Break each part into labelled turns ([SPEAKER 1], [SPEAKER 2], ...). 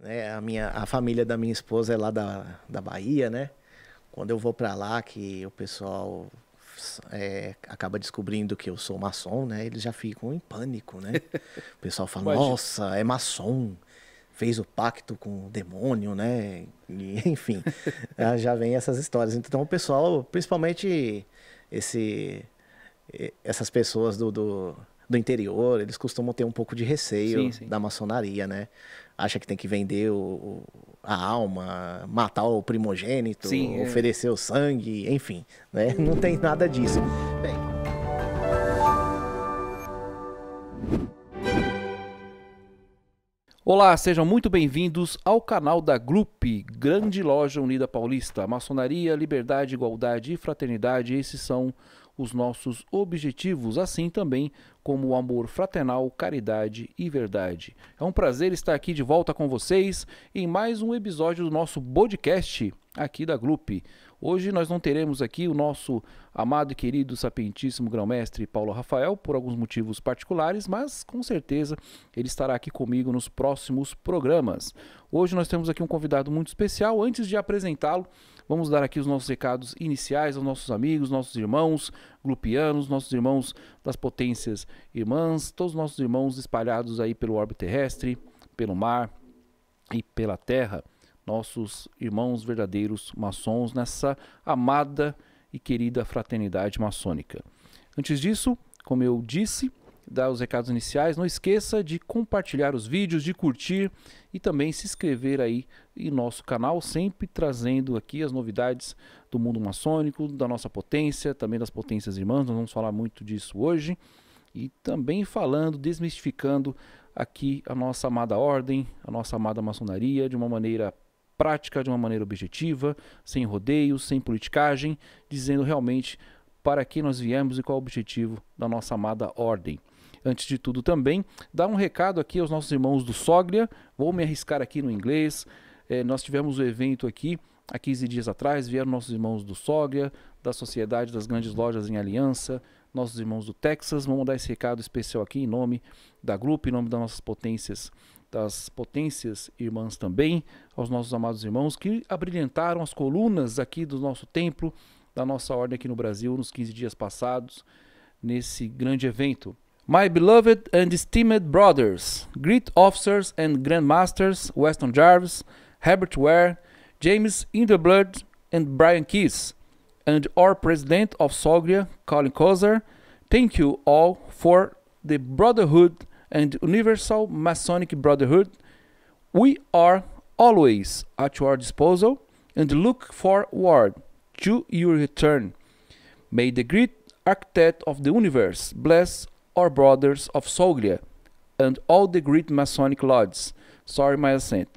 [SPEAKER 1] né? A família da minha esposa é lá da Bahia, né? Quando eu vou para lá, que o pessoal acaba descobrindo que eu sou maçom, né? Eles já ficam em pânico, né? O pessoal fala,
[SPEAKER 2] Imagina.
[SPEAKER 1] nossa, é maçom, fez o pacto com o demônio, né? E, enfim, já vem essas histórias. Então o pessoal, principalmente essas pessoas do interior, eles costumam ter um pouco de
[SPEAKER 2] Sim,
[SPEAKER 1] receio
[SPEAKER 2] sim.
[SPEAKER 1] da maçonaria, né? Acha que tem que vender a alma, matar o primogênito,
[SPEAKER 2] Sim,
[SPEAKER 1] oferecer o sangue, enfim, né? Não tem nada disso. Bem,
[SPEAKER 2] Olá, sejam muito bem-vindos ao canal da GLUP, Grande Loja Unida Paulista. Maçonaria, liberdade, igualdade e fraternidade, esses são os nossos objetivos, assim também como o amor fraternal, caridade e verdade. É um prazer estar aqui de volta com vocês em mais um episódio do nosso podcast aqui da GLUP. Hoje nós não teremos aqui o nosso amado e querido sapientíssimo grão-mestre Paulo Rafael, por alguns motivos particulares, mas com certeza ele estará aqui comigo nos próximos programas. Hoje nós temos aqui um convidado muito especial. Antes de apresentá-lo, vamos dar aqui os nossos recados iniciais aos nossos amigos, nossos irmãos glupianos, nossos irmãos das potências irmãs, todos os nossos irmãos espalhados aí pelo orbe terrestre, pelo mar e pela terra. Nossos irmãos verdadeiros maçons nessa amada e querida fraternidade maçônica. Antes disso, como eu disse, dar os recados iniciais, não esqueça de compartilhar os vídeos, de curtir e também se inscrever aí em nosso canal, sempre trazendo aqui as novidades do mundo maçônico, da nossa potência, também das potências irmãs, nós vamos falar muito disso hoje, e também falando, desmistificando aqui a nossa amada ordem, a nossa amada maçonaria, de uma maneira prática, de uma maneira objetiva, sem rodeios, sem politicagem, dizendo realmente para que nós viemos e qual é o objetivo da nossa amada ordem. Antes de tudo também, dar um recado aqui aos nossos irmãos do Soglia, vou me arriscar aqui no inglês, nós tivemos o evento aqui há 15 dias atrás, vieram nossos irmãos do Soglia, da Sociedade das Grandes Lojas em Aliança, nossos irmãos do Texas, vamos dar esse recado especial aqui em nome da GLUP, em nome das nossas potências, das potências irmãs também, aos nossos amados irmãos que abrilhantaram as colunas aqui do nosso templo, da nossa ordem aqui no Brasil, nos 15 dias passados, nesse grande evento. My beloved and esteemed brothers, great officers and grandmasters, Weston Jarvis, Herbert Ware, James Inderblood and Brian Keys, and our president of Soglia, Colin Kozer, thank you all for the brotherhood and Universal Masonic Brotherhood. We are always at your disposal and look forward to your return. May the great architect of the universe bless our brothers of Soglia and all the great Masonic lodges. Sorry my accent.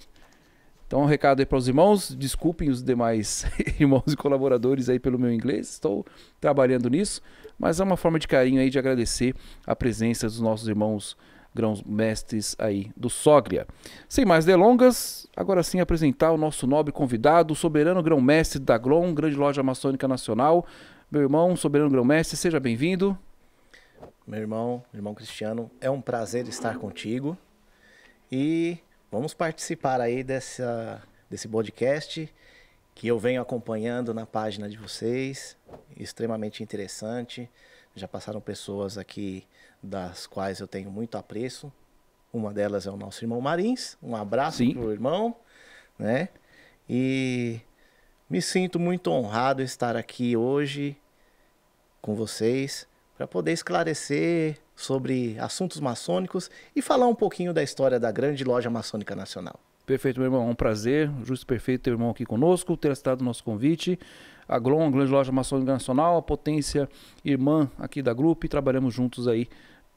[SPEAKER 2] Então um recado aí para os irmãos, desculpem os demais irmãos e colaboradores aí pelo meu inglês, estou trabalhando nisso, mas é uma forma de carinho aí de agradecer a presença dos nossos irmãos grãos-mestres aí do Soglia. Sem mais delongas, agora sim apresentar o nosso nobre convidado, o soberano grão-mestre da GLOM, Grande Loja Maçônica Nacional. Meu irmão, soberano grão-mestre, seja bem-vindo.
[SPEAKER 1] meu irmão Cristiano, é um prazer estar contigo e vamos participar aí desse podcast que eu venho acompanhando na página de vocês, extremamente interessante. Já passaram pessoas aqui das quais eu tenho muito apreço. Uma delas é o nosso irmão Marins. Um abraço pro irmão, né? E me sinto muito honrado estar aqui hoje com vocês para poder esclarecer sobre assuntos maçônicos e falar um pouquinho da história da Grande Loja Maçônica Nacional.
[SPEAKER 2] Perfeito, meu irmão. É um prazer, justo perfeito ter o irmão aqui conosco, ter aceitado o nosso convite. A GLOM, a Grande Loja Maçônica Nacional, a potência irmã aqui da GLUP, trabalhamos juntos aí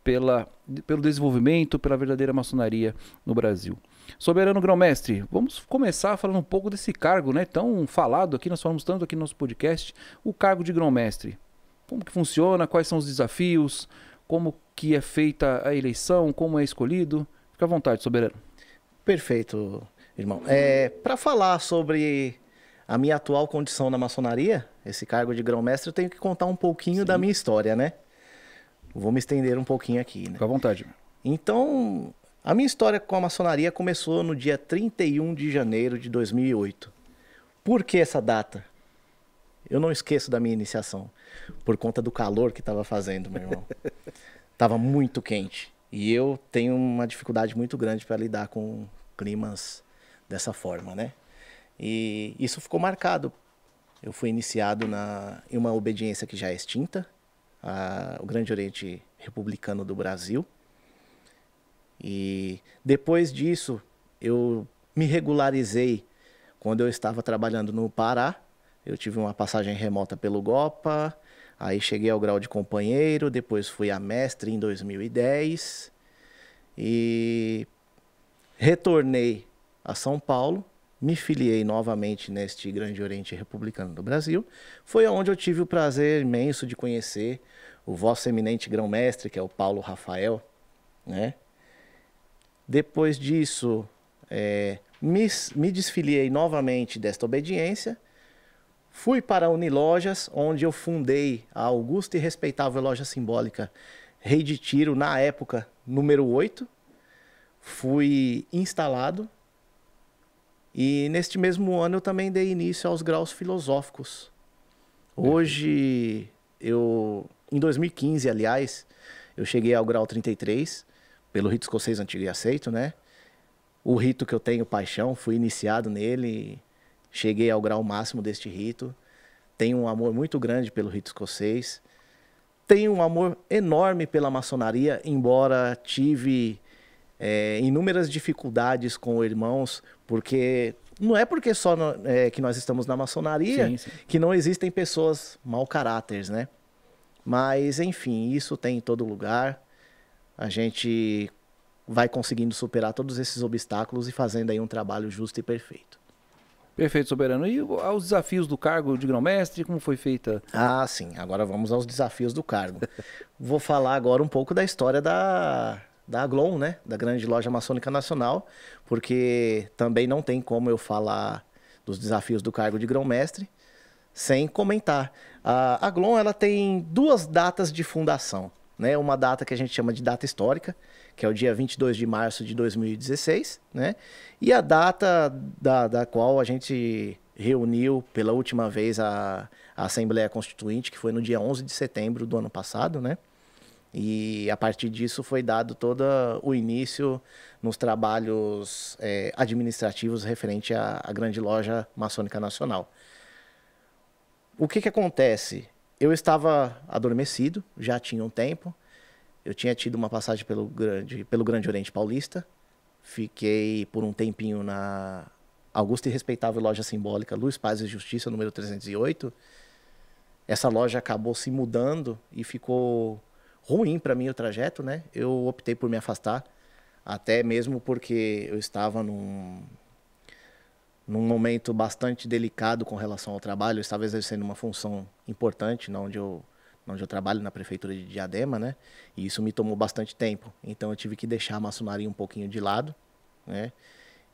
[SPEAKER 2] pelo desenvolvimento, pela verdadeira maçonaria no Brasil. Soberano grão-mestre, vamos começar falando um pouco desse cargo, né, tão falado aqui, nós falamos tanto aqui no nosso podcast, o cargo de grão-mestre. Como que funciona, quais são os desafios, como que é feita a eleição, como é escolhido? Fica à vontade, soberano.
[SPEAKER 1] Perfeito, irmão. Para falar sobre a minha atual condição na maçonaria, esse cargo de grão-mestre, eu tenho que contar um pouquinho da minha história, né? Vou me estender um pouquinho aqui, né?
[SPEAKER 2] Fica à vontade.
[SPEAKER 1] Então, A minha história com a maçonaria começou no dia 31 de janeiro de 2008. Por que essa data? Eu não esqueço da minha iniciação, por conta do calor que estava fazendo, meu irmão. Tava muito quente. E eu tenho uma dificuldade muito grande para lidar com climas dessa forma, né? E isso ficou marcado. Eu fui iniciado em uma obediência que já é extinta, o Grande Oriente Republicano do Brasil. E depois disso, eu me regularizei quando eu estava trabalhando no Pará. Eu tive uma passagem remota pelo GOPA, aí cheguei ao grau de companheiro, depois fui a mestre em 2010 e retornei a São Paulo, me filiei novamente neste Grande Oriente Republicano do Brasil. Foi onde eu tive o prazer imenso de conhecer o vosso eminente grão-mestre, que é o Paulo Rafael, né? Depois disso, me desfiliei novamente desta obediência. Fui para a Unilojas, onde eu fundei a augusta e respeitável loja simbólica Rei de Tiro, na época, número 8. Fui instalado. E neste mesmo ano eu também dei início aos graus filosóficos. Hoje, em 2015, aliás, eu cheguei ao grau 33, pelo rito escocês antigo e aceito, né? O rito que eu tenho paixão, fui iniciado nele, cheguei ao grau máximo deste rito. Tenho um amor muito grande pelo rito escocês. Tenho um amor enorme pela maçonaria, embora tive inúmeras dificuldades com irmãos, porque não é porque só que nós estamos na maçonaria que não existem pessoas mau caráteres, né? Mas, enfim, isso tem em todo lugar. A gente vai conseguindo superar todos esses obstáculos e fazendo aí um trabalho justo e perfeito.
[SPEAKER 2] Perfeito, Soberano. E aos desafios do cargo de grão-mestre, como foi feita?
[SPEAKER 1] Ah, sim. Agora vamos aos desafios do cargo. Vou falar agora um pouco da história da Aglon, né? Da Grande Loja Maçônica Nacional, porque também não tem como eu falar dos desafios do cargo de grão-mestre sem comentar. A Aglon, ela tem 2 datas de fundação, né? Uma data que a gente chama de data histórica, que é o dia 22 de março de 2016, né? E a data da qual a gente reuniu pela última vez a Assembleia Constituinte, que foi no dia 11 de setembro do ano passado, né? E a partir disso foi dado todo o início nos trabalhos administrativos referente à Grande Loja Maçônica Nacional. O que acontece? Eu estava adormecido, já tinha um tempo. Eu tinha tido uma passagem pelo Grande Oriente Paulista. Fiquei por um tempinho na augusta e respeitável loja simbólica Luz, Paz e Justiça, número 308. Essa loja acabou se mudando e ficou ruim para mim o trajeto, né? Eu optei por me afastar, até mesmo porque eu estava num momento bastante delicado com relação ao trabalho. Eu estava exercendo uma função importante, onde eu trabalho na prefeitura de Diadema, né? E isso me tomou bastante tempo. Então eu tive que deixar a maçonaria um pouquinho de lado, né?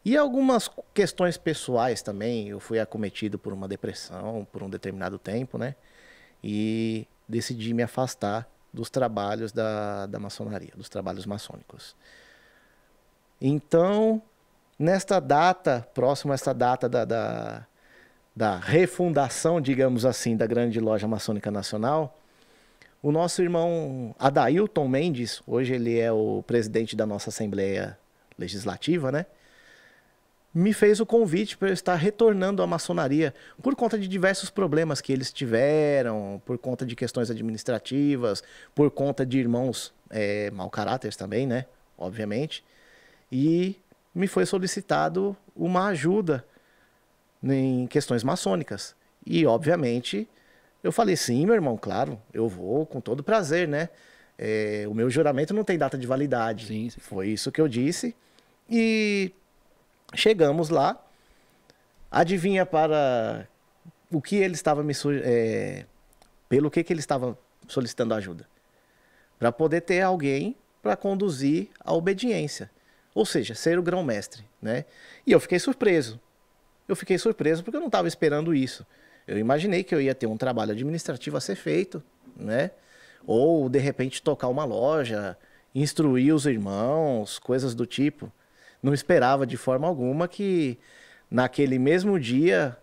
[SPEAKER 1] E algumas questões pessoais também. Eu fui acometido por uma depressão por um determinado tempo, né? E decidi me afastar dos trabalhos da maçonaria, dos trabalhos maçônicos. Então, nesta data, próximo a esta data da refundação, digamos assim, da Grande Loja Maçônica Nacional, o nosso irmão Adailton Mendes, hoje ele é o presidente da nossa Assembleia Legislativa, né? Me fez o convite para eu estar retornando à maçonaria por conta de diversos problemas que eles tiveram, por conta de questões administrativas, por conta de irmãos mau caráteres também, né? Obviamente. E me foi solicitado uma ajuda em questões maçônicas. E, obviamente, eu falei, sim, meu irmão, claro, eu vou com todo prazer, né? O meu juramento não tem data de validade.
[SPEAKER 2] Sim, sim.
[SPEAKER 1] Foi isso que eu disse. E chegamos lá. Adivinha para o que ele estava pelo que ele estava solicitando ajuda? Para poder ter alguém para conduzir a obediência. Ou seja, ser o grão-mestre, né? E eu fiquei surpreso. Eu fiquei surpreso porque eu não estava esperando isso. Eu imaginei que eu ia ter um trabalho administrativo a ser feito, né? Ou, de repente, tocar uma loja instruir os irmãos, coisas do tipo. Não esperava de forma alguma que naquele mesmo dia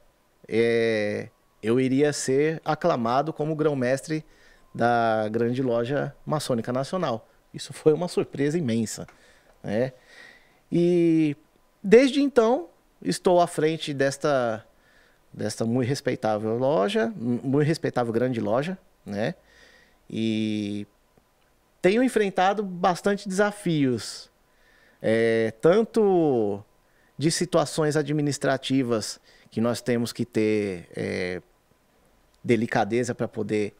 [SPEAKER 1] eu iria ser aclamado como grão-mestre da Grande Loja Maçônica Nacional. Isso foi uma surpresa imensa, né? E desde então estou à frente desta muito respeitável loja, muito respeitável grande loja, né? E tenho enfrentado bastante desafios, tanto de situações administrativas que nós temos que ter delicadeza para poder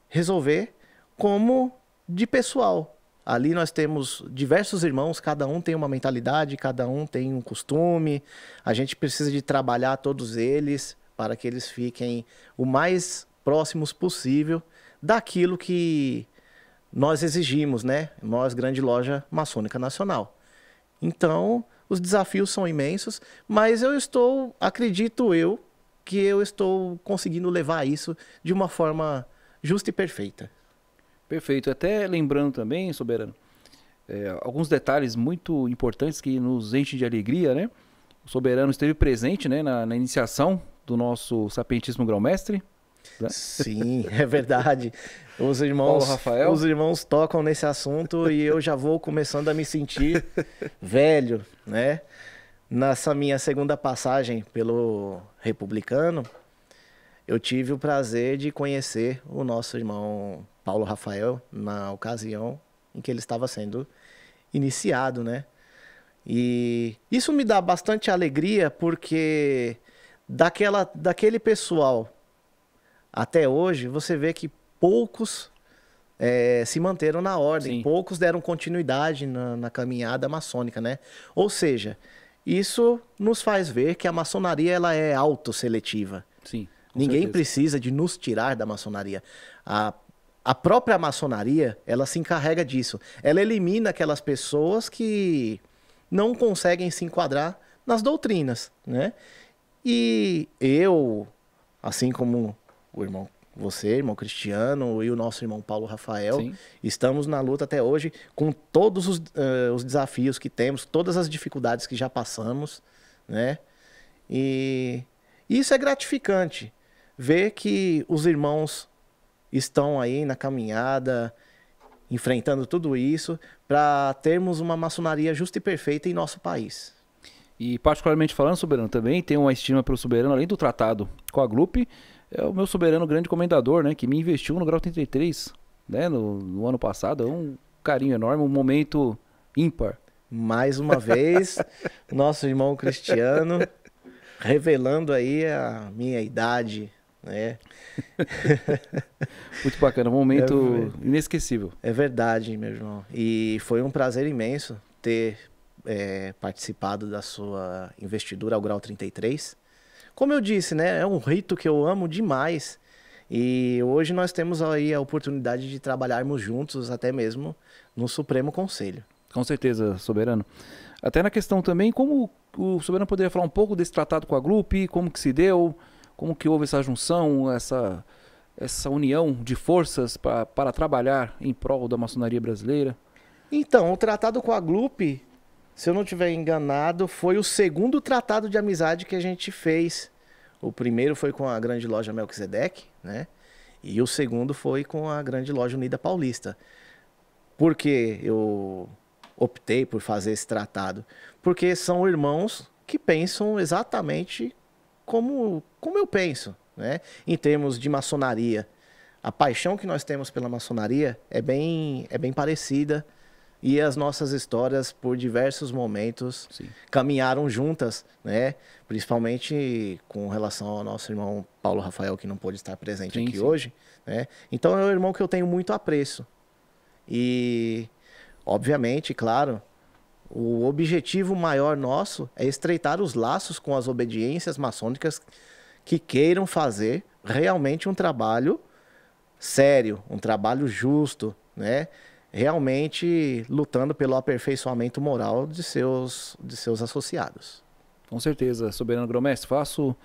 [SPEAKER 1] resolver, como de pessoal. Ali nós temos diversos irmãos, cada um tem uma mentalidade, cada um tem um costume. A gente precisa de trabalhar todos eles para que eles fiquem o mais próximos possível daquilo que nós exigimos, né? Nós, Grande Loja Maçônica Nacional. Então, os desafios são imensos, mas acredito eu, que eu estou conseguindo levar isso de uma forma justa e perfeita.
[SPEAKER 2] Perfeito. Até lembrando também, Soberano, alguns detalhes muito importantes que nos enchem de alegria, né? O Soberano esteve presente, né, na iniciação do nosso Sapientíssimo Grão-Mestre. Né?
[SPEAKER 1] Sim, é verdade. Os irmãos tocam nesse assunto e eu já vou começando a me sentir velho, né? Nessa minha segunda passagem pelo Republicano, eu tive o prazer de conhecer o nosso irmão Paulo Rafael na ocasião em que ele estava sendo iniciado, né? E isso me dá bastante alegria porque daquele pessoal até hoje você vê que poucos se manteram na ordem,
[SPEAKER 2] Sim. Poucos
[SPEAKER 1] deram continuidade na caminhada maçônica, né? Ou seja, isso nos faz ver que a maçonaria ela é autosseletiva.
[SPEAKER 2] Sim.
[SPEAKER 1] Ninguém precisa de nos tirar da maçonaria. A própria maçonaria, ela se encarrega disso. Ela elimina aquelas pessoas que não conseguem se enquadrar nas doutrinas, né? E eu, assim como irmão Cristiano e o nosso irmão Paulo Rafael,
[SPEAKER 2] Sim.
[SPEAKER 1] estamos na luta até hoje com todos os desafios que temos, todas as dificuldades que já passamos, né? E isso é gratificante, ver que os irmãos estão aí na caminhada, enfrentando tudo isso, para termos uma maçonaria justa e perfeita em nosso país.
[SPEAKER 2] E particularmente falando, Soberano, também tem uma estima pelo Soberano, além do tratado com a Glupe, é o meu Soberano grande comendador, né, que me investiu no grau 33, né, no ano passado. É um carinho enorme, um momento ímpar.
[SPEAKER 1] Mais uma vez, nosso irmão Cristiano revelando aí a minha idade, né?
[SPEAKER 2] Muito bacana, um momento inesquecível.
[SPEAKER 1] É verdade, meu irmão. E foi um prazer imenso ter participado da sua investidura ao grau 33. Como eu disse, né? É um rito que eu amo demais. E hoje nós temos aí a oportunidade de trabalharmos juntos, até mesmo no Supremo Conselho.
[SPEAKER 2] Com certeza, Soberano. Até na questão também, como o Soberano poderia falar um pouco desse tratado com a Glupe, como que se deu, como que houve essa junção, essa união de forças para trabalhar em prol da maçonaria brasileira?
[SPEAKER 1] Então, o tratado com a Glupe, se eu não estiver enganado, foi o segundo tratado de amizade que a gente fez. O primeiro foi com a Grande Loja Melquisedeque, né? E o segundo foi com a Grande Loja Unida Paulista. Por que eu optei por fazer esse tratado? Porque são irmãos que pensam exatamente como eu penso, né? Em termos de maçonaria. A paixão que nós temos pela maçonaria é bem parecida. E as nossas histórias, por diversos momentos,
[SPEAKER 2] Sim.
[SPEAKER 1] caminharam juntas, né? Principalmente com relação ao nosso irmão Paulo Rafael, que não pôde estar presente aqui hoje, né? Então é um irmão que eu tenho muito apreço. E, obviamente, claro, o objetivo maior nosso é estreitar os laços com as obediências maçônicas que queiram fazer realmente um trabalho sério, um trabalho justo, né? Realmente lutando pelo aperfeiçoamento moral de seus associados.
[SPEAKER 2] Com certeza, Soberano Grão-Mestre, faço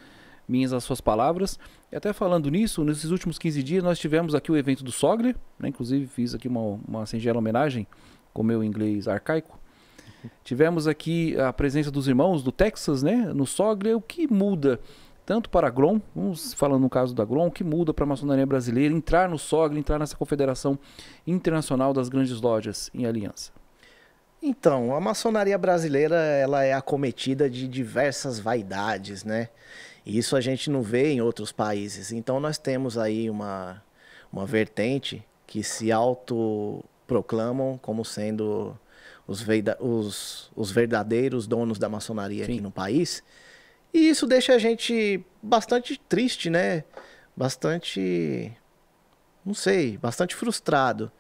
[SPEAKER 2] minhas as suas palavras. E até falando nisso, nesses últimos 15 dias nós tivemos aqui o evento do Sogre, né? Inclusive fiz aqui uma singela homenagem com meu inglês arcaico. Tivemos aqui a presença dos irmãos do Texas, né, no SOGRE. O que muda tanto para a GLOM, vamos falando no caso da GLOM, o que muda para a maçonaria brasileira entrar no SOGRE, entrar nessa Confederação Internacional das Grandes Lojas em aliança?
[SPEAKER 1] Então, a maçonaria brasileira, ela é acometida de diversas vaidades, né? E isso a gente não vê em outros países. Então, nós temos aí uma vertente que se autoproclamam como sendo os verdadeiros donos da maçonaria aqui no país. E isso deixa a gente bastante triste, né? Bastante, não sei, bastante frustrado.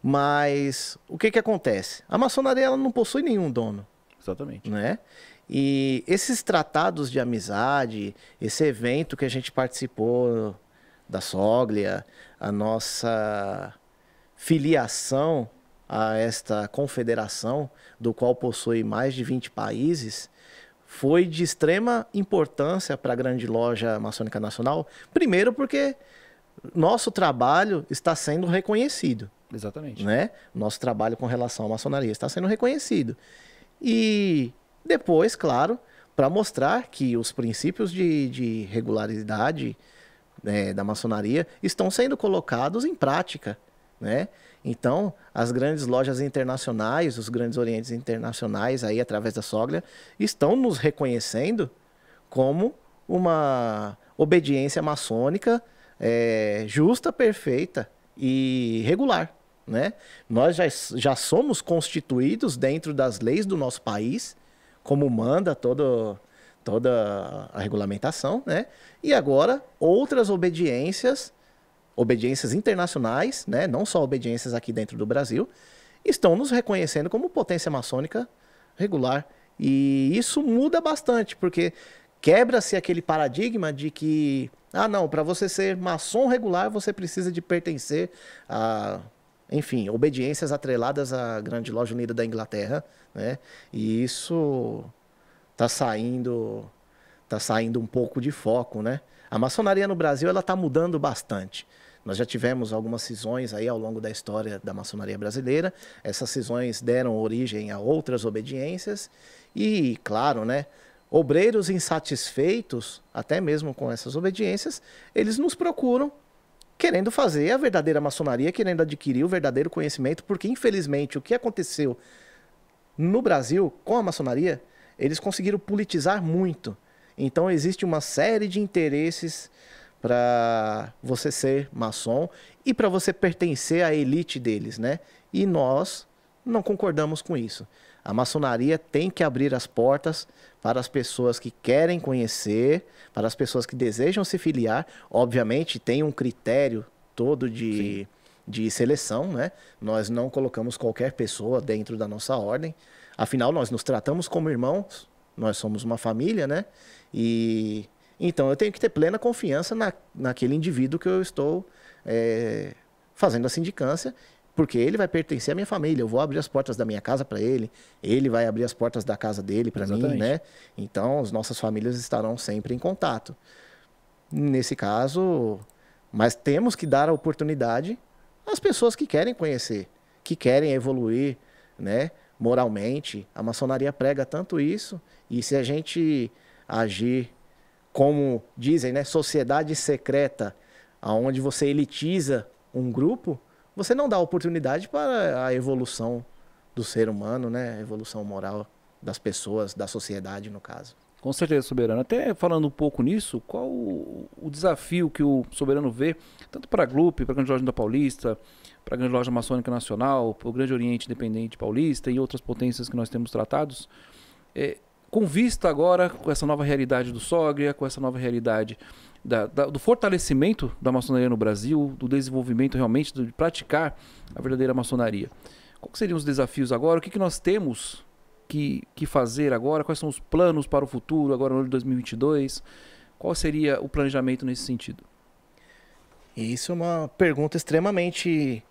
[SPEAKER 1] Mas o que acontece? A maçonaria ela não possui nenhum dono.
[SPEAKER 2] Exatamente.
[SPEAKER 1] Né? E esses tratados de amizade, esse evento que a gente participou da Soglia, a nossa filiação a esta confederação, do qual possui mais de 20 países, foi de extrema importância para a Grande Loja Maçônica Nacional. Primeiro porque nosso trabalho está sendo reconhecido.
[SPEAKER 2] Exatamente.
[SPEAKER 1] Né? Nosso trabalho com relação à maçonaria está sendo reconhecido. E depois, claro, para mostrar que os princípios de regularidade, né, da maçonaria estão sendo colocados em prática, né? Então, as grandes lojas internacionais, os grandes orientes internacionais, aí através da Soglia, estão nos reconhecendo como uma obediência maçônica justa, perfeita e regular. Né? Nós já somos constituídos dentro das leis do nosso país, como manda toda a regulamentação, né? E agora outras obediências internacionais, né? Não só obediências aqui dentro do Brasil, estão nos reconhecendo como potência maçônica regular. E isso muda bastante, porque quebra-se aquele paradigma de que, não, para você ser maçom regular, você precisa de pertencer a... Enfim, obediências atreladas à Grande Loja Unida da Inglaterra, né? E isso está saindo um pouco de foco, né? A maçonaria no Brasil ela está mudando bastante. Nós já tivemos algumas cisões aí ao longo da história da maçonaria brasileira. Essas cisões deram origem a outras obediências e, claro, né? Obreiros insatisfeitos, até mesmo com essas obediências, eles nos procuram querendo fazer a verdadeira maçonaria, querendo adquirir o verdadeiro conhecimento, porque, infelizmente, o que aconteceu no Brasil com a maçonaria, eles conseguiram politizar muito. Então, existe uma série de interesses para você ser maçom e para você pertencer à elite deles, né? E nós não concordamos com isso. A maçonaria tem que abrir as portas para as pessoas que querem conhecer, para as pessoas que desejam se filiar. Obviamente, tem um critério todo de seleção, né? Nós não colocamos qualquer pessoa dentro da nossa ordem. Afinal, nós nos tratamos como irmãos, nós somos uma família, né? E então eu tenho que ter plena confiança naquele indivíduo que eu estou fazendo a sindicância, porque ele vai pertencer à minha família. Eu vou abrir as portas da minha casa para ele, ele vai abrir as portas da casa dele para mim, né? Então, as nossas famílias estarão sempre em contato. Nesse caso, mas temos que dar a oportunidade às pessoas que querem conhecer, que querem evoluir, né? Moralmente. A maçonaria prega tanto isso, e se a gente agir como dizem, né? Sociedade secreta, onde você elitiza um grupo, você não dá oportunidade para a evolução do ser humano, né? A evolução moral das pessoas, da sociedade, no caso.
[SPEAKER 2] Com certeza, Soberano. Até falando um pouco nisso, qual o desafio que o Soberano vê, tanto para a GLUP, para a Grande Loja da Paulista, para a Grande Loja Maçônica Nacional, para o Grande Oriente Independente Paulista e outras potências que nós temos tratados, com vista agora com essa nova realidade do SOGRIA, com essa nova realidade do fortalecimento da maçonaria no Brasil, do desenvolvimento realmente, de praticar a verdadeira maçonaria. Quais seriam os desafios agora? O que nós temos que fazer agora? Quais são os planos para o futuro, agora no ano de 2022? Qual seria o planejamento nesse sentido?
[SPEAKER 1] Isso é uma pergunta extremamente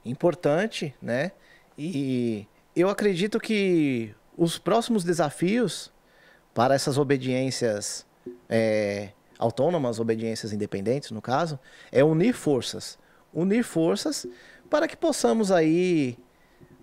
[SPEAKER 1] importante, né? E eu acredito que os próximos desafios para essas obediências autônomas, obediências independentes, no caso, é unir forças. Unir forças para que possamos aí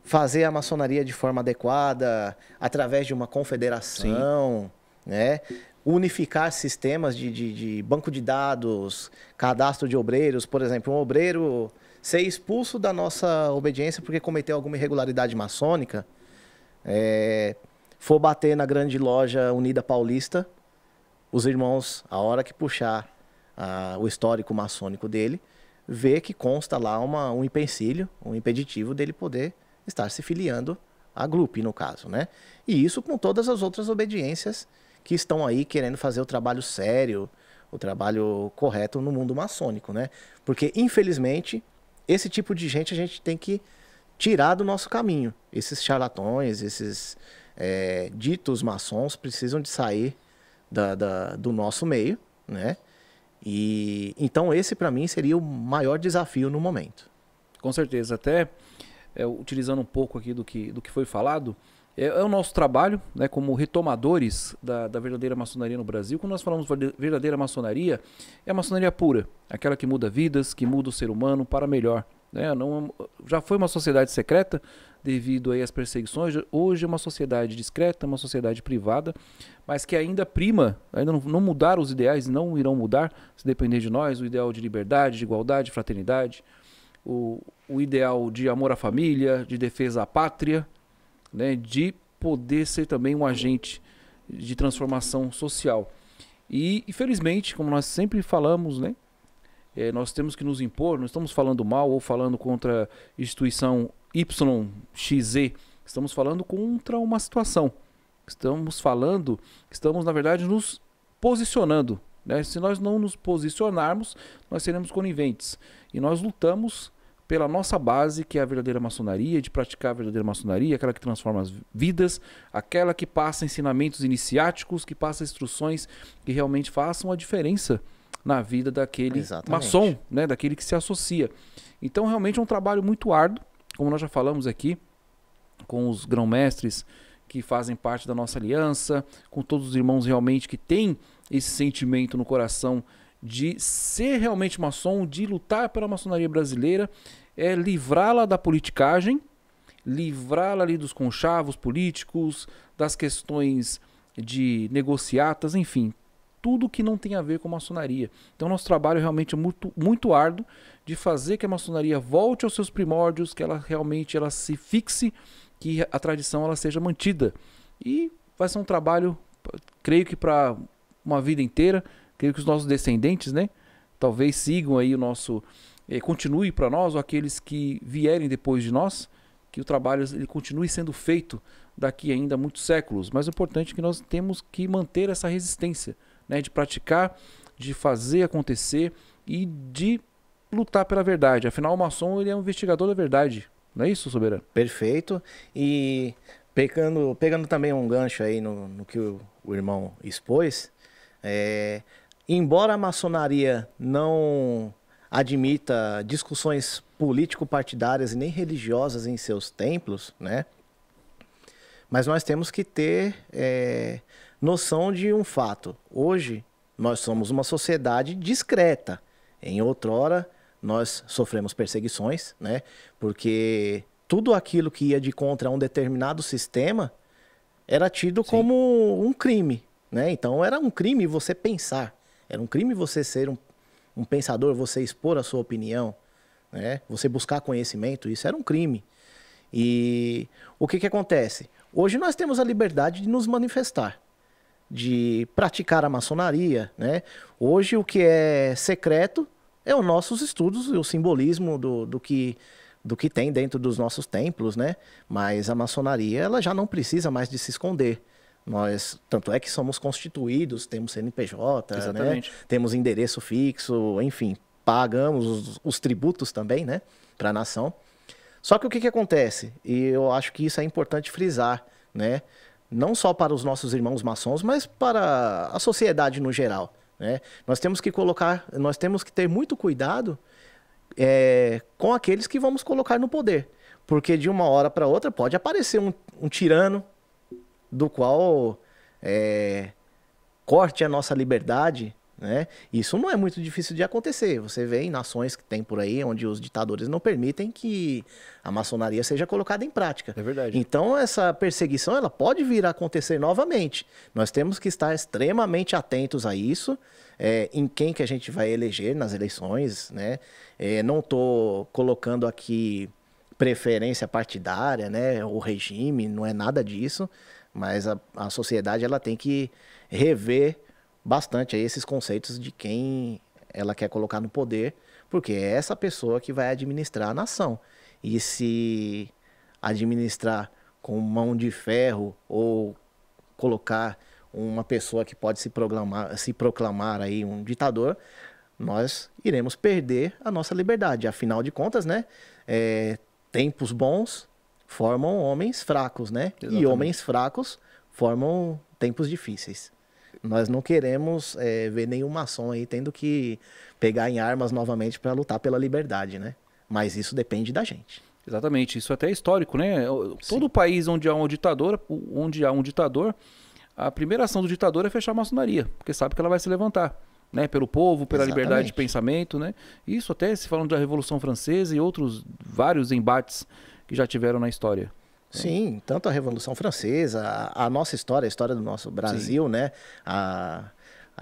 [SPEAKER 1] fazer a maçonaria de forma adequada, através de uma confederação, né? Unificar sistemas de banco de dados, cadastro de obreiros. Por exemplo, um obreiro ser expulso da nossa obediência porque cometeu alguma irregularidade maçônica, for bater na grande loja Unida Paulista, os irmãos, a hora que puxar o histórico maçônico dele, vê que consta lá um empecilho, um impeditivo dele poder estar se filiando a grupo, no caso, né? E isso com todas as outras obediências que estão aí querendo fazer o trabalho sério, o trabalho correto no mundo maçônico, né? Porque, infelizmente, esse tipo de gente a gente tem que tirar do nosso caminho. Esses charlatões, esses ditos maçons precisam de sair do nosso meio, né? E então esse para mim seria o maior desafio no momento.
[SPEAKER 2] Com certeza, até utilizando um pouco aqui do que foi falado, é o nosso trabalho, né, como retomadores da verdadeira maçonaria no Brasil. Quando nós falamos verdadeira maçonaria, é a maçonaria pura, aquela que muda vidas, que muda o ser humano para melhor, né? Já foi uma sociedade secreta devido aí às perseguições, hoje é uma sociedade discreta, uma sociedade privada, mas que ainda prima, ainda não mudaram os ideais, não irão mudar, se depender de nós, o ideal de liberdade, de igualdade, de fraternidade, o ideal de amor à família, de defesa à pátria, né, de poder ser também um agente de transformação social. E, infelizmente, como nós sempre falamos, né, nós temos que nos impor, não estamos falando mal ou falando contra instituição YXZ, estamos falando contra uma situação. Estamos, na verdade, nos posicionando, né? Se nós não nos posicionarmos, nós seremos coniventes. E nós lutamos pela nossa base, que é a verdadeira maçonaria, de praticar a verdadeira maçonaria, aquela que transforma as vidas, aquela que passa ensinamentos iniciáticos, que passa instruções que realmente façam a diferença na vida daquele maçom, né, daquele que se associa. Então, realmente é um trabalho muito árduo, como nós já falamos aqui, com os grão-mestres que fazem parte da nossa aliança, com todos os irmãos realmente que têm esse sentimento no coração de ser realmente maçom, de lutar pela maçonaria brasileira, livrá-la da politicagem, livrá-la ali dos conchavos políticos, das questões de negociatas, enfim, tudo que não tem a ver com maçonaria. Então nosso trabalho realmente é muito, muito árduo de fazer que a maçonaria volte aos seus primórdios, que ela realmente se fixe, que a tradição ela seja mantida. E vai ser um trabalho, creio que para uma vida inteira. Creio que os nossos descendentes, né, talvez sigam aí o nosso, continue para nós, ou aqueles que vierem depois de nós, que o trabalho ele continue sendo feito daqui ainda a muitos séculos. Mas o importante é que nós temos que manter essa resistência, né, de praticar, de fazer acontecer e de lutar pela verdade. Afinal, o maçom ele é um investigador da verdade. Não é isso, Soberano?
[SPEAKER 1] Perfeito. E pegando também um gancho aí no que o irmão expôs, embora a maçonaria não admita discussões político-partidárias e nem religiosas em seus templos, né? Mas nós temos que ter noção de um fato. Hoje, nós somos uma sociedade discreta. Em outrora, nós sofremos perseguições, né? Porque tudo aquilo que ia de contra um determinado sistema era tido como um crime, né? Então, era um crime você pensar. Era um crime você ser um pensador, você expor a sua opinião, né? Você buscar conhecimento, isso era um crime. E o que acontece? Hoje nós temos a liberdade de nos manifestar, de praticar a maçonaria, né? Hoje o que é secreto é os nossos estudos e o simbolismo do que tem dentro dos nossos templos, né? Mas a maçonaria ela já não precisa mais de se esconder. Nós, tanto é que somos constituídos, temos CNPJ, né? Temos endereço fixo, enfim, pagamos os tributos também, né? Para a nação. Só que o que acontece? E eu acho que isso é importante frisar, né? Não só para os nossos irmãos maçons, mas para a sociedade no geral, né? Nós temos que ter muito cuidado com aqueles que vamos colocar no poder. Porque de uma hora para outra pode aparecer um tirano do qual corte a nossa liberdade, né? Isso não é muito difícil de acontecer. Você vê em nações que tem por aí, onde os ditadores não permitem que a maçonaria seja colocada em prática.
[SPEAKER 2] É verdade.
[SPEAKER 1] Então, essa perseguição ela pode vir a acontecer novamente. Nós temos que estar extremamente atentos a isso, em quem que a gente vai eleger nas eleições, né? Não estou colocando aqui preferência partidária, né? O regime, não é nada disso, mas a sociedade ela tem que rever bastante aí esses conceitos de quem ela quer colocar no poder, porque é essa pessoa que vai administrar a nação. E se administrar com mão de ferro ou colocar uma pessoa que pode se proclamar aí um ditador, nós iremos perder a nossa liberdade. Afinal de contas, né, tempos bons formam homens fracos, né?
[SPEAKER 2] Exatamente.
[SPEAKER 1] E homens fracos formam tempos difíceis. Nós não queremos ver nenhum maçom aí tendo que pegar em armas novamente para lutar pela liberdade, né? Mas isso depende da gente.
[SPEAKER 2] Exatamente, isso até é histórico, né? Todo país onde há um ditador, a primeira ação do ditador é fechar a maçonaria, porque sabe que ela vai se levantar, né? Pelo povo, pela
[SPEAKER 1] Exatamente.
[SPEAKER 2] liberdade de pensamento, né? Isso até se falando da Revolução Francesa e outros vários embates que já tiveram na história.
[SPEAKER 1] Sim, tanto a Revolução Francesa, a nossa história, a história do nosso Brasil, né? A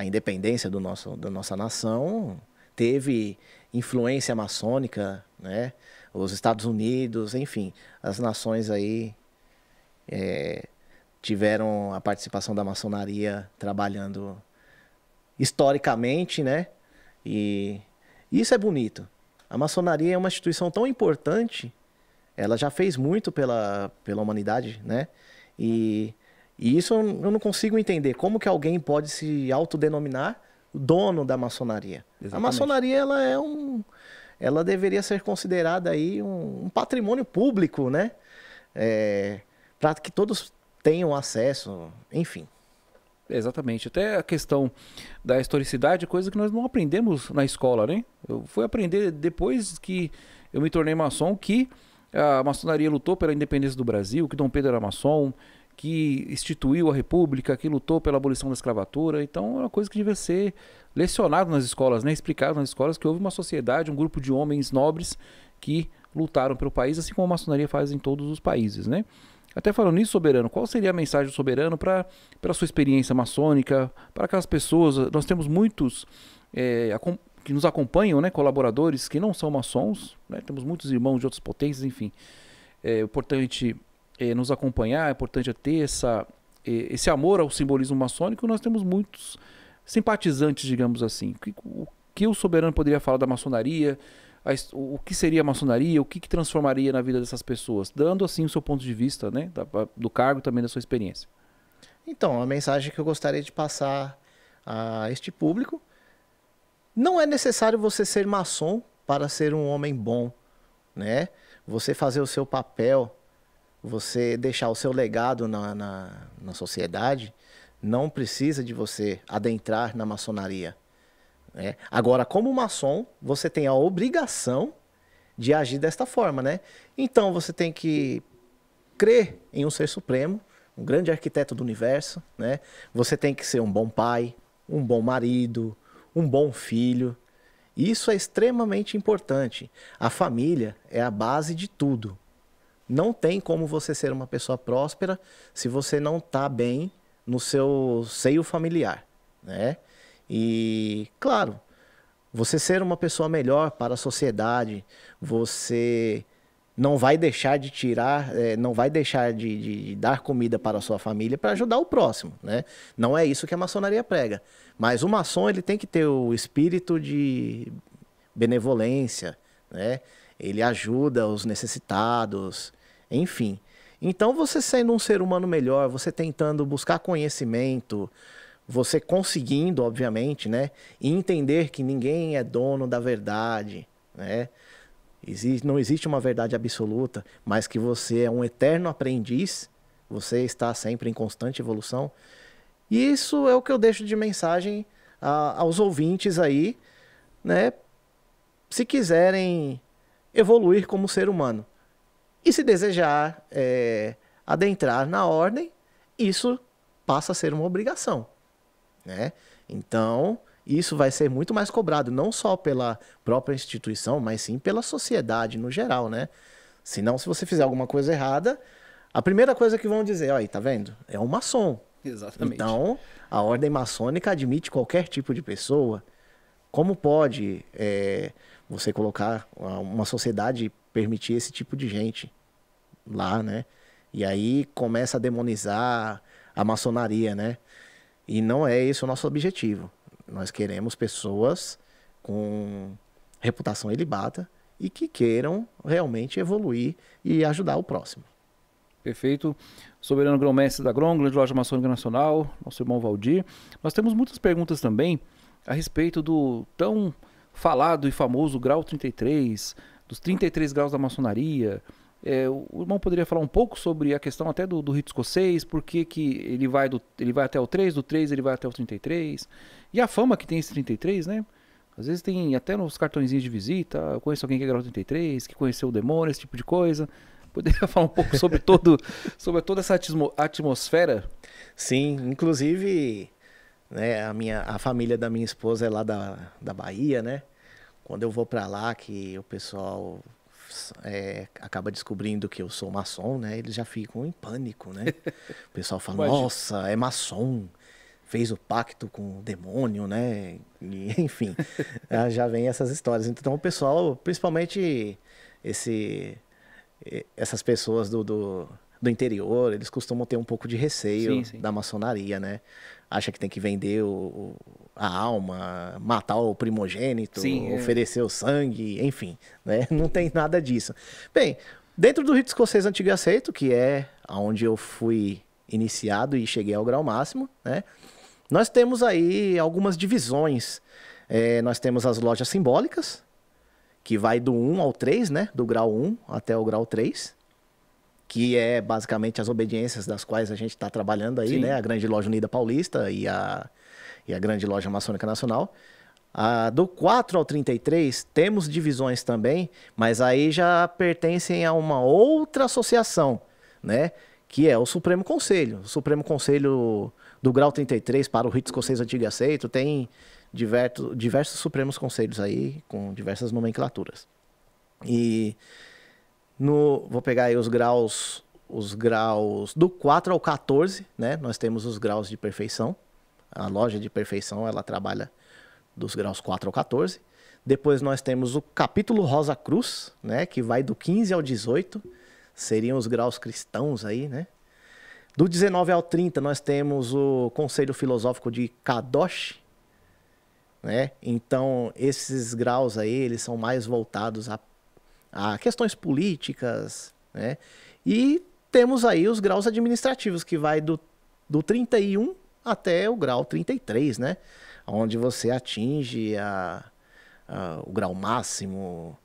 [SPEAKER 1] independência da nossa nação teve influência maçônica, né? Os Estados Unidos, enfim, as nações aí tiveram a participação da maçonaria trabalhando historicamente, né? E isso é bonito. A maçonaria é uma instituição tão importante, ela já fez muito pela humanidade, né? E isso eu não consigo entender. Como que alguém pode se autodenominar dono da maçonaria? Exatamente. A maçonaria, ela deveria ser considerada aí um patrimônio público, né? Para que todos tenham acesso, enfim.
[SPEAKER 2] Exatamente. Até a questão da historicidade é coisa que nós não aprendemos na escola, né? Eu fui aprender depois que eu me tornei maçom que a maçonaria lutou pela independência do Brasil, que Dom Pedro era maçom, que instituiu a República, que lutou pela abolição da escravatura. Então é uma coisa que devia ser lecionado nas escolas, né? Explicado nas escolas que houve uma sociedade, um grupo de homens nobres que lutaram pelo país, assim como a maçonaria faz em todos os países, né? Até falando nisso, Soberano, qual seria a mensagem do Soberano para a sua experiência maçônica, para aquelas pessoas? Nós temos muitos que nos acompanham, né, colaboradores que não são maçons, né, temos muitos irmãos de outras potências, enfim. É importante nos acompanhar, é importante ter esse amor ao simbolismo maçônico. Nós temos muitos simpatizantes, digamos assim. O que o Soberano poderia falar da maçonaria? O que seria a maçonaria, o que transformaria na vida dessas pessoas, dando assim o seu ponto de vista, né, do cargo e também da sua experiência.
[SPEAKER 1] Então, a mensagem que eu gostaria de passar a este público: não é necessário você ser maçom para ser um homem bom, né? Você fazer o seu papel, você deixar o seu legado na sociedade, não precisa de você adentrar na maçonaria. Agora, como maçom, você tem a obrigação de agir desta forma, né? Então, você tem que crer em um ser supremo, um grande arquiteto do universo, né? Você tem que ser um bom pai, um bom marido, um bom filho. Isso é extremamente importante. A família é a base de tudo. Não tem como você ser uma pessoa próspera se você não está bem no seu seio familiar, né? E, claro, você ser uma pessoa melhor para a sociedade, você não vai deixar de não vai deixar de dar comida para a sua família para ajudar o próximo, né? Não é isso que a maçonaria prega. Mas o maçom, ele tem que ter o espírito de benevolência, né? Ele ajuda os necessitados, enfim. Então, você sendo um ser humano melhor, você tentando buscar conhecimento, você conseguindo, obviamente, né, e entender que ninguém é dono da verdade, né? Não existe uma verdade absoluta, mas que você é um eterno aprendiz, você está sempre em constante evolução. E isso é o que eu deixo de mensagem aos ouvintes aí, né, se quiserem evoluir como ser humano. E se desejar adentrar na ordem, isso passa a ser uma obrigação, né? Então, isso vai ser muito mais cobrado, não só pela própria instituição, mas sim pela sociedade no geral, né? Senão, se você fizer alguma coisa errada, a primeira coisa que vão dizer, olha, tá vendo? É um maçom.
[SPEAKER 2] Exatamente.
[SPEAKER 1] Então, a ordem maçônica admite qualquer tipo de pessoa. Como pode você colocar uma sociedade permitir esse tipo de gente lá, né? E aí começa a demonizar a maçonaria, né? E não é esse o nosso objetivo. Nós queremos pessoas com reputação ilibata e que queiram realmente evoluir e ajudar o próximo.
[SPEAKER 2] Perfeito. Soberano Grão-Mestre da GROM, Grande Loja Maçônica Nacional, nosso irmão Valdir. Nós temos muitas perguntas também a respeito do tão falado e famoso grau 33, dos 33 graus da maçonaria. O irmão poderia falar um pouco sobre a questão até do rito escocês, por que ele vai até o 3, do 3 ele vai até o 33, e a fama que tem esse 33, né? Às vezes tem até nos cartõezinhos de visita, eu conheço alguém que é grau 33, que conheceu o demônio, esse tipo de coisa. Poderia falar um pouco sobre toda essa atmosfera?
[SPEAKER 1] Sim, inclusive, né, a família da minha esposa é lá da Bahia, né? Quando eu vou para lá, que o pessoal acaba descobrindo que eu sou maçom, né? Eles já ficam em pânico, né? O pessoal fala, nossa, é maçom, fez o pacto com o demônio, né? E, enfim, já vem essas histórias. Então o pessoal, principalmente essas pessoas do interior, eles costumam ter um pouco de receio da maçonaria, né? Acha que tem que vender a alma, matar o primogênito, oferecer o sangue, enfim, né? Não tem nada disso. Bem, dentro do rito escocês antigo e aceito, que é onde eu fui iniciado e cheguei ao grau máximo, né? Nós temos aí algumas divisões. Nós temos as lojas simbólicas, que vai do 1 ao 3, né? Do grau 1 até o grau 3. Que é basicamente as obediências das quais a gente está trabalhando aí, né? A Grande Loja Unida Paulista e a Grande Loja Maçônica Nacional. Do 4 ao 33, temos divisões também, mas aí já pertencem a uma outra associação, né? Que é o Supremo Conselho. O Supremo Conselho do grau 33 para o rito escocês antigo e aceito tem diversos Supremos Conselhos aí, com diversas nomenclaturas. E vou pegar aí os graus do 4 ao 14, né? Nós temos os graus de perfeição. A loja de perfeição, ela trabalha dos graus 4 ao 14. Depois nós temos o capítulo Rosa Cruz, né? Que vai do 15 ao 18. Seriam os graus cristãos aí, né? Do 19 ao 30 nós temos o Conselho Filosófico de Kadosh, né? Então esses graus aí, eles são mais voltados a questões políticas, né? E temos aí os graus administrativos, que vai do 31 até o grau 33, né? Onde você atinge o grau máximo.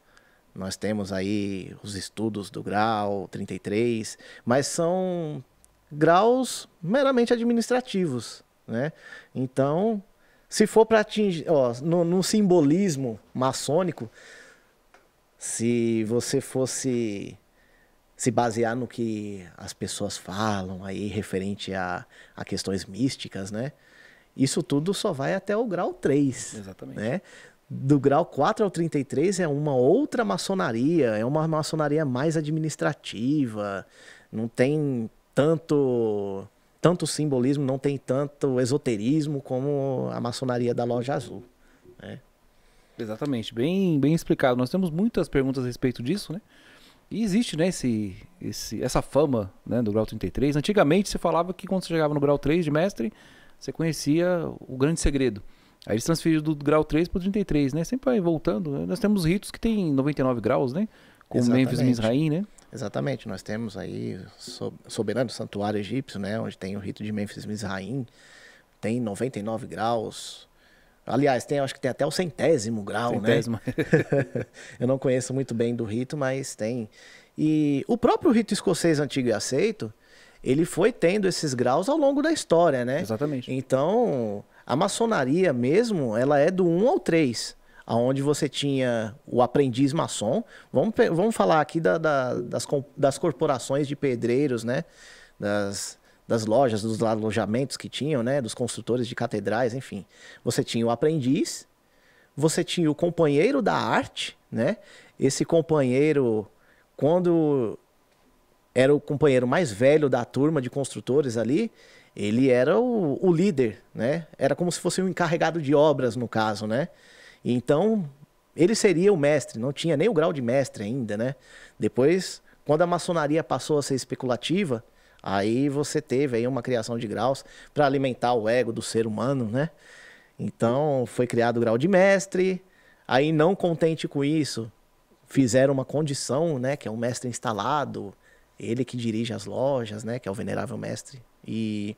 [SPEAKER 1] Nós temos aí os estudos do grau 33, mas são graus meramente administrativos, né? Então, se for para atingir, no simbolismo maçônico, se você fosse se basear no que as pessoas falam aí referente a questões místicas, né? Isso tudo só vai até o grau 3.
[SPEAKER 2] Exatamente.
[SPEAKER 1] Né? Do grau 4 ao 33 é uma outra maçonaria, é uma maçonaria mais administrativa, não tem tanto simbolismo, não tem tanto esoterismo como a maçonaria da Loja Azul, né?
[SPEAKER 2] Exatamente, bem explicado. Nós temos muitas perguntas a respeito disso, né? E existe, né, essa fama, né, do grau 33. Antigamente se falava que quando você chegava no grau 3 de mestre, você conhecia o grande segredo. Aí eles transferiram do grau 3 para o 33, né? Sempre vai voltando. Nós temos ritos que tem 99 graus, né? Como Memphis Mizraim, né?
[SPEAKER 1] Exatamente. Nós temos aí Soberano Santuário Egípcio, né? Onde tem o rito de Memphis Mizraim. Tem 99 graus. Aliás, acho que tem até o 100º grau, né? Eu não conheço muito bem do rito, mas tem. E o próprio rito escocês antigo e aceito, ele foi tendo esses graus ao longo da história, né?
[SPEAKER 2] Exatamente.
[SPEAKER 1] Então, a maçonaria mesmo, ela é do 1 ao 3, onde você tinha o aprendiz maçom. Vamos falar aqui das corporações de pedreiros, né? das lojas, dos alojamentos que tinham, né? Dos construtores de catedrais, enfim. Você tinha o aprendiz, você tinha o companheiro da arte, né? Esse companheiro, quando era o companheiro mais velho da turma de construtores ali, ele era o líder, né? Era como se fosse um encarregado de obras, no caso, né? Então, ele seria o mestre, não tinha nem o grau de mestre ainda, né? Depois, quando a maçonaria passou a ser especulativa, aí você teve aí uma criação de graus para alimentar o ego do ser humano, né? Então, foi criado o grau de mestre. Aí, não contente com isso, fizeram uma condição, né? Que é um mestre instalado, ele que dirige as lojas, né? Que é o venerável mestre. E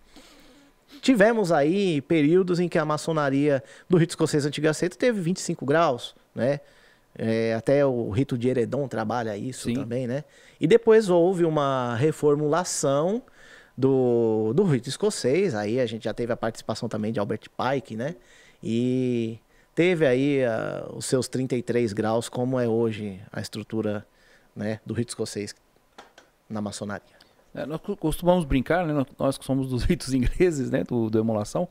[SPEAKER 1] tivemos aí períodos em que a maçonaria do rito escocês antigo aceito teve 25 graus, né? Até o rito de Heredon trabalha isso
[SPEAKER 2] Sim.
[SPEAKER 1] também, né? E depois houve uma reformulação do rito escocês, aí a gente já teve a participação também de Albert Pike, né? E teve aí os seus 33 graus, como é hoje a estrutura, né, do rito escocês na maçonaria.
[SPEAKER 2] Nós costumamos brincar, né? Nós que somos dos ritos ingleses, né? Do emulação,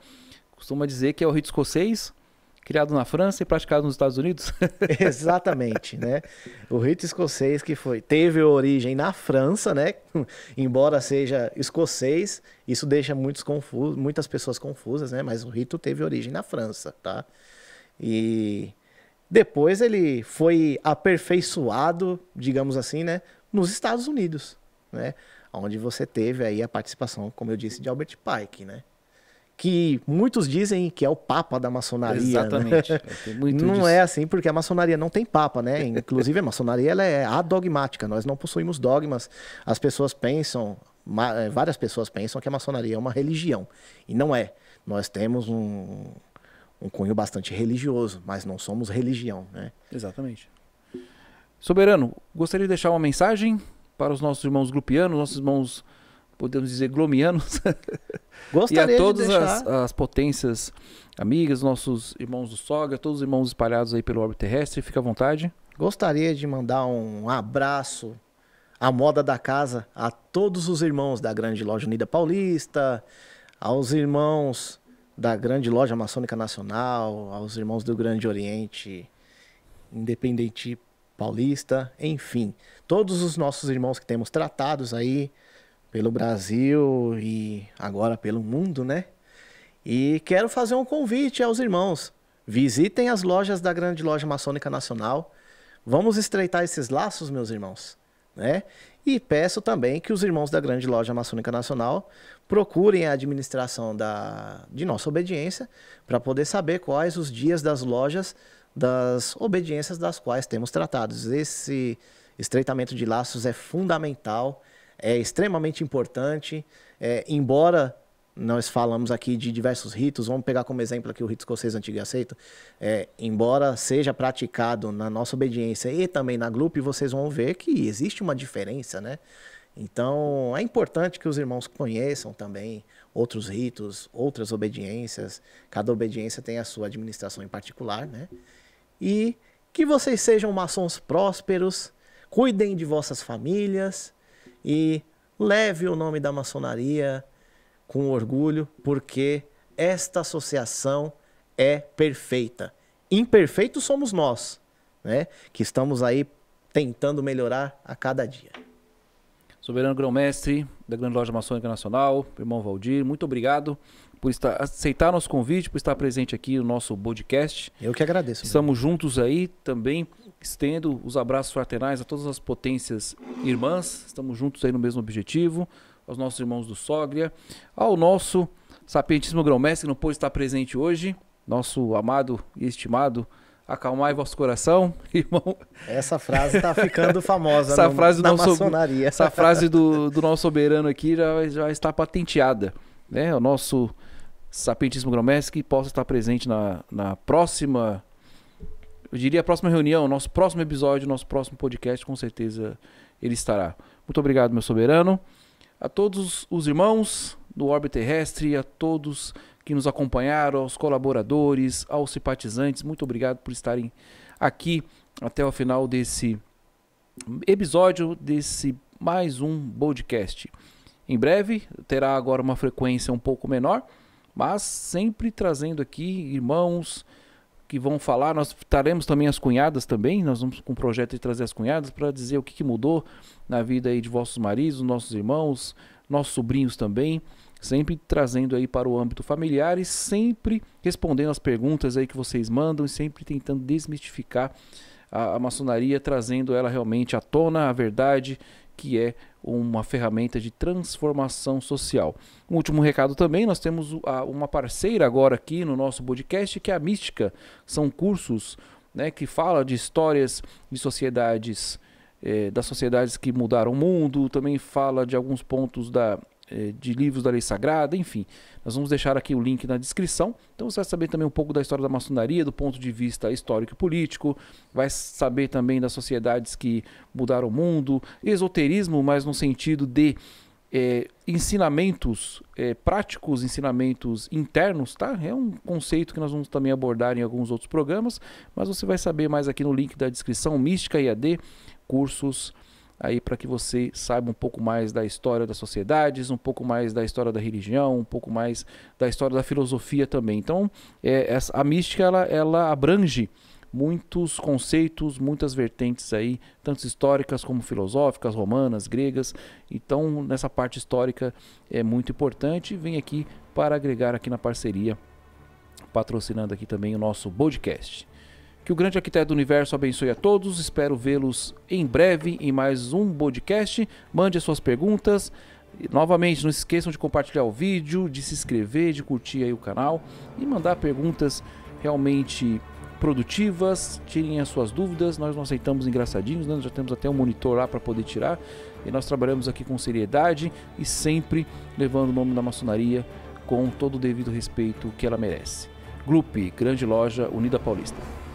[SPEAKER 2] costuma dizer que é o rito escocês, criado na França e praticado nos Estados Unidos.
[SPEAKER 1] Exatamente, né? O rito escocês teve origem na França, né? Embora seja escocês, isso deixa muitas pessoas confusas, né? Mas o rito teve origem na França, tá? E depois ele foi aperfeiçoado, digamos assim, né? Nos Estados Unidos, né? Onde você teve aí a participação, como eu disse, de Albert Pike, né? Que muitos dizem que é o papa da maçonaria.
[SPEAKER 2] Exatamente.
[SPEAKER 1] Né? Não
[SPEAKER 2] disso.
[SPEAKER 1] é assim, porque a maçonaria não tem papa, né? Inclusive a maçonaria ela é adogmática, nós não possuímos dogmas. As pessoas pensam, várias pessoas pensam que a maçonaria é uma religião. E não é. Nós temos um cunho bastante religioso, mas não somos religião, né?
[SPEAKER 2] Exatamente. Soberano, gostaria de deixar uma mensagem para os nossos irmãos grupianos, nossos irmãos, podemos dizer, glomianos,
[SPEAKER 1] Gostaria
[SPEAKER 2] e a todas
[SPEAKER 1] de deixar...
[SPEAKER 2] as potências amigas, nossos irmãos do Sogra, todos os irmãos espalhados aí pelo orbe terrestre, fica à vontade.
[SPEAKER 1] Gostaria de mandar um abraço à moda da casa a todos os irmãos da Grande Loja Unida Paulista, aos irmãos da Grande Loja Maçônica Nacional, aos irmãos do Grande Oriente Independente Paulista, enfim, todos os nossos irmãos que temos tratados aí pelo Brasil e agora pelo mundo, né? E quero fazer um convite aos irmãos. Visitem as lojas da Grande Loja Maçônica Nacional. Vamos estreitar esses laços, meus irmãos, né? E peço também que os irmãos da Grande Loja Maçônica Nacional procurem a administração de nossa obediência para poder saber quais os dias das lojas das obediências das quais temos tratados. Esse estreitamento de laços é fundamental, é extremamente importante, embora nós falamos aqui de diversos ritos, vamos pegar como exemplo aqui o rito escocês antigo e aceito, embora seja praticado na nossa obediência e também na GLUP, vocês vão ver que existe uma diferença, né? Então, é importante que os irmãos conheçam também outros ritos, outras obediências, cada obediência tem a sua administração em particular, né? E que vocês sejam maçons prósperos, cuidem de vossas famílias e leve o nome da maçonaria com orgulho, porque esta associação é perfeita. Imperfeitos somos nós, né? Que estamos aí tentando melhorar a cada dia.
[SPEAKER 2] Soberano Grão-Mestre da Grande Loja Maçônica Nacional, irmão Valdir, muito obrigado por aceitar nosso convite, por estar presente aqui no nosso podcast.
[SPEAKER 1] Eu que agradeço.
[SPEAKER 2] Estamos juntos aí também, estendo os abraços fraternais a todas as potências irmãs, estamos juntos aí no mesmo objetivo, aos nossos irmãos do Sógria, ao nosso sapientíssimo Grão-Mestre, que não pôde estar presente hoje, nosso amado e estimado, acalmai vosso coração, irmão.
[SPEAKER 1] Essa frase está ficando famosa
[SPEAKER 2] na
[SPEAKER 1] maçonaria.
[SPEAKER 2] Essa frase do nosso soberano aqui já está patenteada, né? O nosso sapientíssimo Grão-Mestre que possa estar presente na próxima, eu diria a próxima reunião, nosso próximo episódio, nosso próximo podcast, com certeza ele estará. Muito obrigado, meu soberano. A todos os irmãos do orbe terrestre, a todos que nos acompanharam, aos colaboradores, aos simpatizantes, muito obrigado por estarem aqui até o final desse episódio, desse mais um podcast. em breve, terá agora uma frequência um pouco menor, mas sempre trazendo aqui irmãos que vão falar. Nós teremos também as cunhadas também, nós vamos com um projeto de trazer as cunhadas para dizer o que mudou na vida aí de vossos maridos, nossos irmãos, nossos sobrinhos também, sempre trazendo aí para o âmbito familiar e sempre respondendo as perguntas aí que vocês mandam e sempre tentando desmistificar a maçonaria, trazendo ela realmente à tona, a verdade, que é uma ferramenta de transformação social. Um último recado também, nós temos uma parceira agora aqui no nosso podcast, que é a Mística. São cursos, né, que fala de histórias de sociedades, das sociedades que mudaram o mundo, também fala de alguns pontos de livros da lei sagrada, enfim. Nós vamos deixar aqui o link na descrição. Então você vai saber também um pouco da história da maçonaria, do ponto de vista histórico e político, vai saber também das sociedades que mudaram o mundo, esoterismo, mas no sentido de ensinamentos práticos, ensinamentos internos, tá? É um conceito que nós vamos também abordar em alguns outros programas, mas você vai saber mais aqui no link da descrição. Mística EAD, cursos aí para que você saiba um pouco mais da história das sociedades, um pouco mais da história da religião, um pouco mais da história da filosofia também. Então, a mística ela abrange muitos conceitos, muitas vertentes aí, tanto históricas como filosóficas, romanas, gregas. Então, nessa parte histórica é muito importante. Vem aqui para agregar aqui na parceria, patrocinando aqui também o nosso podcast. Que o grande arquiteto do universo abençoe a todos. Espero vê-los em breve em mais um podcast. Mande as suas perguntas. E, novamente, não se esqueçam de compartilhar o vídeo, de se inscrever, de curtir aí o canal e mandar perguntas realmente produtivas. Tirem as suas dúvidas. Nós não aceitamos engraçadinhos, né? Nós já temos até um monitor lá para poder tirar. E nós trabalhamos aqui com seriedade e sempre levando o nome da maçonaria com todo o devido respeito que ela merece. Grupo Grande Loja Unida Paulista.